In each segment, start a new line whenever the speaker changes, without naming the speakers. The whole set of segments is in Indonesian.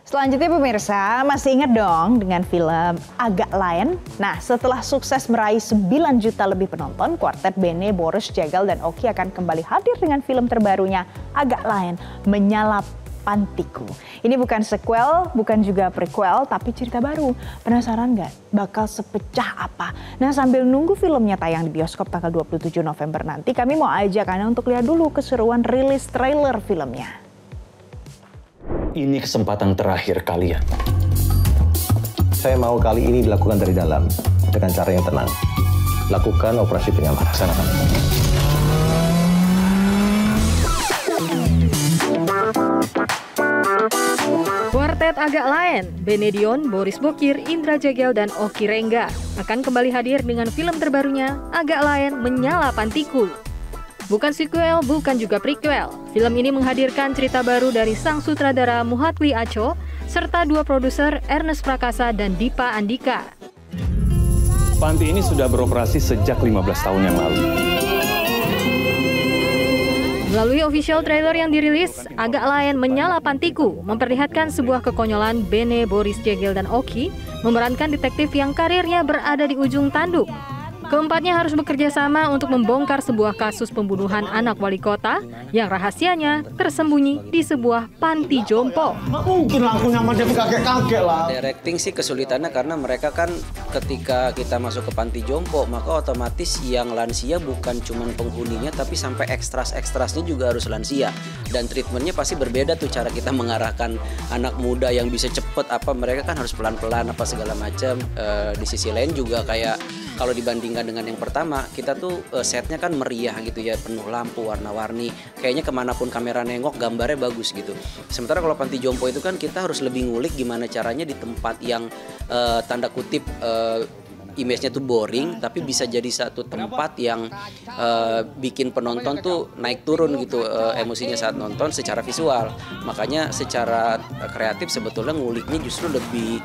Selanjutnya pemirsa, masih ingat dong dengan film Agak Lain? Nah, setelah sukses meraih 9 juta lebih penonton, kuartet Bene, Boris, Jegel, dan Oki akan kembali hadir dengan film terbarunya Agak Lain, Menyala Pantiku. Ini bukan sequel, bukan juga prequel, tapi cerita baru. Penasaran nggak bakal sepecah apa? Nah, sambil nunggu filmnya tayang di bioskop tanggal 27 November nanti, kami mau ajak Anda untuk lihat dulu keseruan rilis trailer filmnya.
Ini kesempatan terakhir kalian.
Saya mau kali ini dilakukan dari dalam, dengan cara yang tenang. Lakukan operasi penyamaran. Laksanakan.
Kuartet Agak Lain, Benedion, Boris Bokir, Indra Jegel, dan Oki Rengga akan kembali hadir dengan film terbarunya Agak Lain, Menyala Pantiku. Bukan sequel, bukan juga prequel. Film ini menghadirkan cerita baru dari sang sutradara Muhatli Aco serta dua produser Ernest Prakasa dan Dipa Andika.
Panti ini sudah beroperasi sejak 15 tahun yang lalu.
Melalui official trailer yang dirilis, Agak Lain Menyala Pantiku memperlihatkan sebuah kekonyolan Bene, Boris, Jegel, dan Oki memerankan detektif yang karirnya berada di ujung tanduk. Keempatnya harus bekerja sama untuk membongkar sebuah kasus pembunuhan anak wali kota yang rahasianya tersembunyi di sebuah panti jompo.
Mungkin langsung sama dia kaget-kaget lah.
Directing sih kesulitannya karena mereka kan ketika kita masuk ke panti jompo, maka otomatis yang lansia bukan cuma penghuninya tapi sampai ekstras-ekstrasnya juga harus lansia. Dan treatmentnya pasti berbeda tuh, cara kita mengarahkan anak muda yang bisa cepet apa, mereka kan harus pelan-pelan apa segala macam. Di sisi lain juga kayak kalau dibandingkan dengan yang pertama, kita tuh setnya kan meriah gitu ya, penuh lampu, warna-warni. Kayaknya kemanapun kamera nengok, gambarnya bagus gitu. Sementara kalau panti jompo itu kan kita harus lebih ngulik gimana caranya di tempat yang tanda kutip image-nya tuh boring, tapi bisa jadi satu tempat yang bikin penonton tuh naik turun gitu emosinya saat nonton secara visual. Makanya secara kreatif sebetulnya nguliknya justru lebih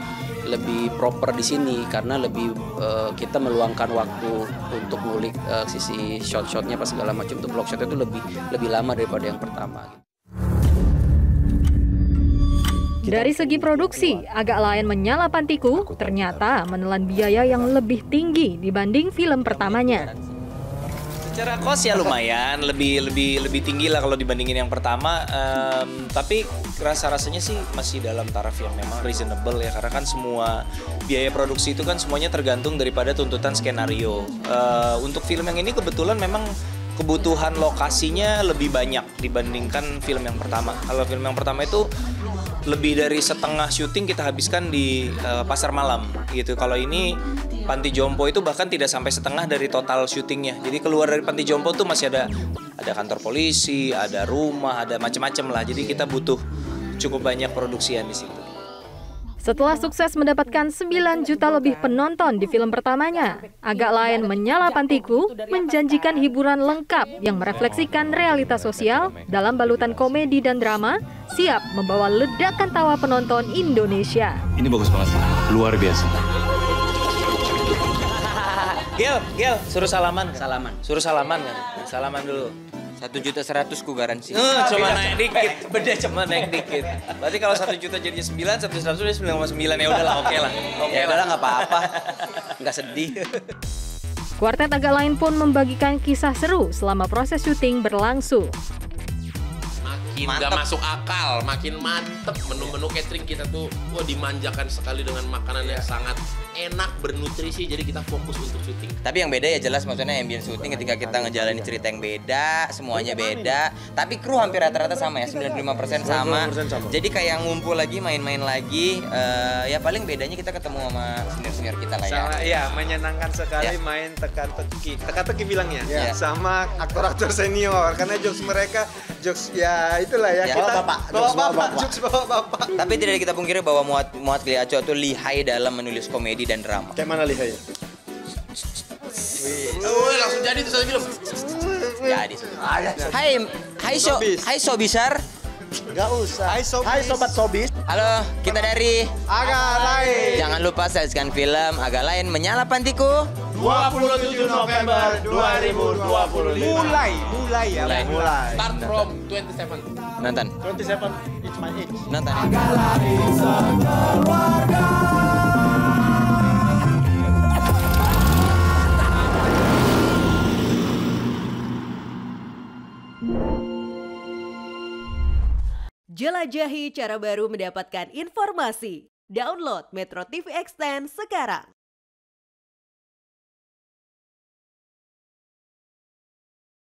proper di sini karena lebih kita meluangkan waktu untuk ngulik sisi shot-shotnya pas segala macam tuh, block shotnya itu lebih lama daripada yang pertama.
Dari segi produksi, Agak Lain Menyala Pantiku ternyata menelan biaya yang lebih tinggi dibanding film pertamanya.
Secara cost ya lumayan, lebih tinggi lah kalau dibandingin yang pertama. Tapi rasanya sih masih dalam taraf yang memang reasonable ya, karena kan semua biaya produksi itu kan semuanya tergantung daripada tuntutan skenario. Untuk film yang ini kebetulan memang kebutuhan lokasinya lebih banyak dibandingkan film yang pertama. Kalau film yang pertama itu lebih dari setengah syuting kita habiskan di pasar malam gitu. Kalau ini panti jompo itu bahkan tidak sampai setengah dari total syutingnya. Jadi keluar dari panti jompo tuh masih ada kantor polisi, ada rumah, ada macam-macam lah. Jadi kita butuh cukup banyak produksian di situ.
Setelah sukses mendapatkan 9 juta lebih penonton di film pertamanya, Agak Lain Menyala Pantiku menjanjikan hiburan lengkap yang merefleksikan realitas sosial dalam balutan komedi dan drama, siap membawa ledakan tawa penonton Indonesia.
Ini bagus banget, luar biasa.
Gel, suruh salaman.
Suruh salaman kan?
Salaman dulu.
1.100.000 ku garansi.
Cuma naik dikit, beda cuma naik dikit. Berarti kalau 1 juta jadinya 9, 1.100 jadi 9,9, ya udahlah, oke lah.
Ya udahlah nggak apa-apa, nggak sedih.
Kuartet Agak Lain pun membagikan kisah seru selama proses syuting berlangsung.
Makin gak masuk akal, makin mantep menu-menu catering kita tuh, dimanjakan sekali dengan makanan yang sangat enak, bernutrisi, jadi kita fokus untuk syuting.
Tapi yang beda ya jelas, maksudnya ambience syuting ketika kita ngejalanin cerita yang beda, semuanya beda. Tapi kru hampir rata-rata sama ya, 95% sama. Jadi kayak ngumpul lagi, main-main lagi. Ya paling bedanya kita ketemu sama senior-senior kita lah ya.
Sama, ya menyenangkan sekali ya. Main teka-teki bilangnya, ya. Sama aktor-aktor senior. Karena jokes mereka, jokes ya itulah ya. Kita bapak-bapak.
Tapi tidak kita pungkiri bahwa Muhatli Aco itu lihai dalam menulis komedi dan drama.
Kayak mana lihai?
Langsung jadi itu satu film.
Jadi. Hai Sobisar.
Gak usah. Hai Sobat Sobis.
Halo, kita dari
Agak Lain.
Jangan lupa saksikan film Agak Lain Menyala Pantiku
27 November 2025.
Mulai.
Start from 27.
Nonton.
27, it's my age.
Nonton.
Jelajahi cara baru mendapatkan informasi. Download Metro TV Extend sekarang.